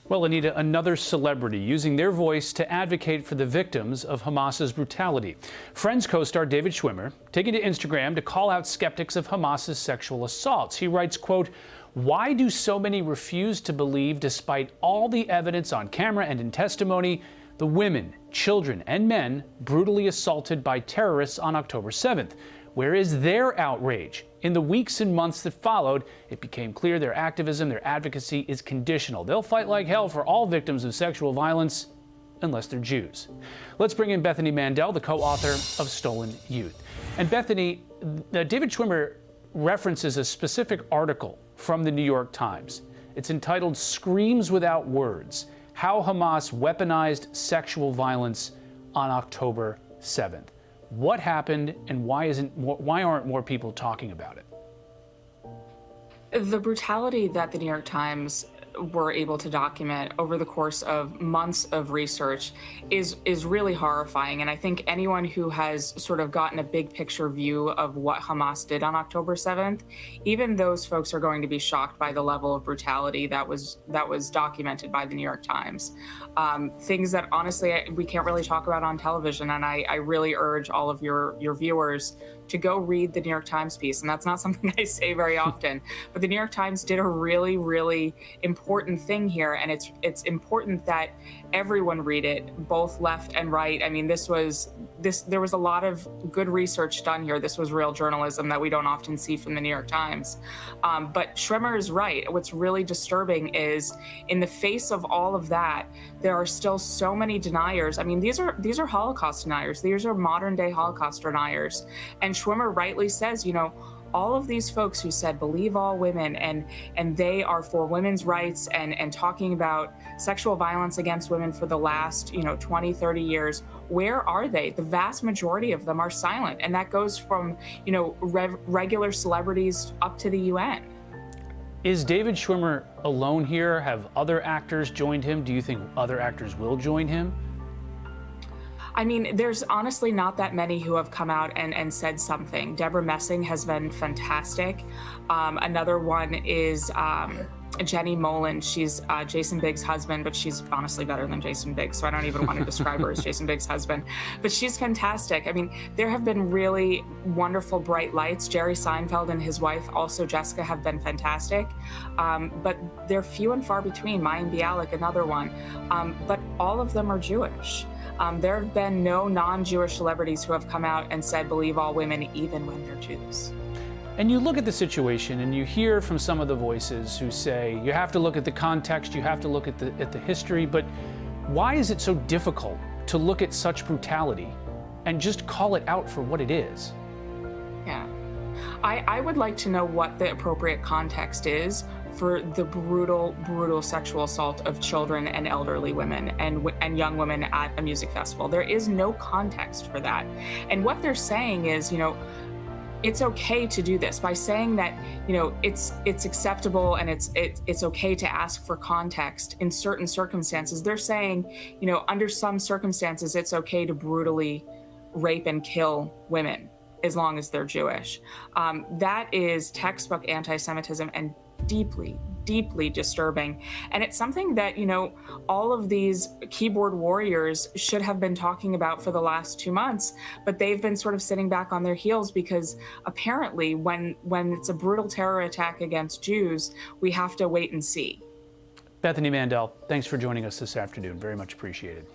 Well, Anita, another celebrity using their voice to advocate for the victims of Hamas's brutality. Friends co-star David Schwimmer taking to Instagram to call out skeptics of Hamas's sexual assaults. He writes, quote, "Why do so many refuse to believe, despite all the evidence on camera and in testimony, the women, children, and men brutally assaulted by terrorists on October 7th? Where is their outrage?" In the weeks and months that followed, it became clear their activism, their advocacy is conditional. They'll fight like hell for all victims of sexual violence, unless they're Jews. Let's bring in Bethany Mandel, the co-author of Stolen Youth. And Bethany, David Schwimmer references a specific article from the New York Times. It's entitled "Screams Without Words: How Hamas Weaponized Sexual Violence on October 7th. What happened, and why aren't more people talking about it? The brutality that the New York Times were able to document over the course of months of research is really horrifying. And I think anyone who has sort of gotten a big picture view of what Hamas did on October 7th, even those folks are going to be shocked by the level of brutality that was documented by the New York Times. Things that honestly we can't really talk about on television. And I really urge all of your viewers to go read the New York Times piece. And that's not something I say very often, but the New York Times did a really, really important thing here. And it's important that everyone read it, both left and right. I mean, there was a lot of good research done here. This was real journalism that we don't often see from the New York Times. But Schwimmer is right. What's really disturbing is in the face of all of that, there are still so many deniers. I mean, these are Holocaust deniers. These are modern day Holocaust deniers. And Schwimmer rightly says, all of these folks who said believe all women and they are for women's rights and talking about sexual violence against women for the last 20, 30 years, where are they? The vast majority of them are silent. And that goes from regular celebrities up to the UN. Is David Schwimmer alone here? Have other actors joined him? Do you think other actors will join him? I mean, there's honestly not that many who have come out and said something. Deborah Messing has been fantastic. Another one is Jenny Molan. She's Jason Biggs' husband, but she's honestly better than Jason Biggs, so I don't even want to describe her as Jason Biggs' husband. But she's fantastic. I mean, there have been really wonderful bright lights. Jerry Seinfeld and his wife, also Jessica, have been fantastic. But they're few and far between. Mayim Bialik, another one. But all of them are Jewish. There have been no non-Jewish celebrities who have come out and said believe all women, even when they're Jews. And you look at the situation and you hear from some of the voices who say you have to look at the context, you have to look at the history, but why is it so difficult to look at such brutality and just call it out for what it is? Yeah. I would like to know what the appropriate context is for the brutal, brutal sexual assault of children and elderly women and young women at a music festival. There is no context for that. And what they're saying is, it's okay to do this by saying that, it's acceptable and it's okay to ask for context in certain circumstances. They're saying, under some circumstances, it's okay to brutally rape and kill women as long as they're Jewish. That is textbook anti-Semitism and deeply, deeply disturbing. And it's something that, all of these keyboard warriors should have been talking about for the last 2 months, but they've been sort of sitting back on their heels because apparently when it's a brutal terror attack against Jews, we have to wait and see. Bethany Mandel, thanks for joining us this afternoon. Very much appreciated.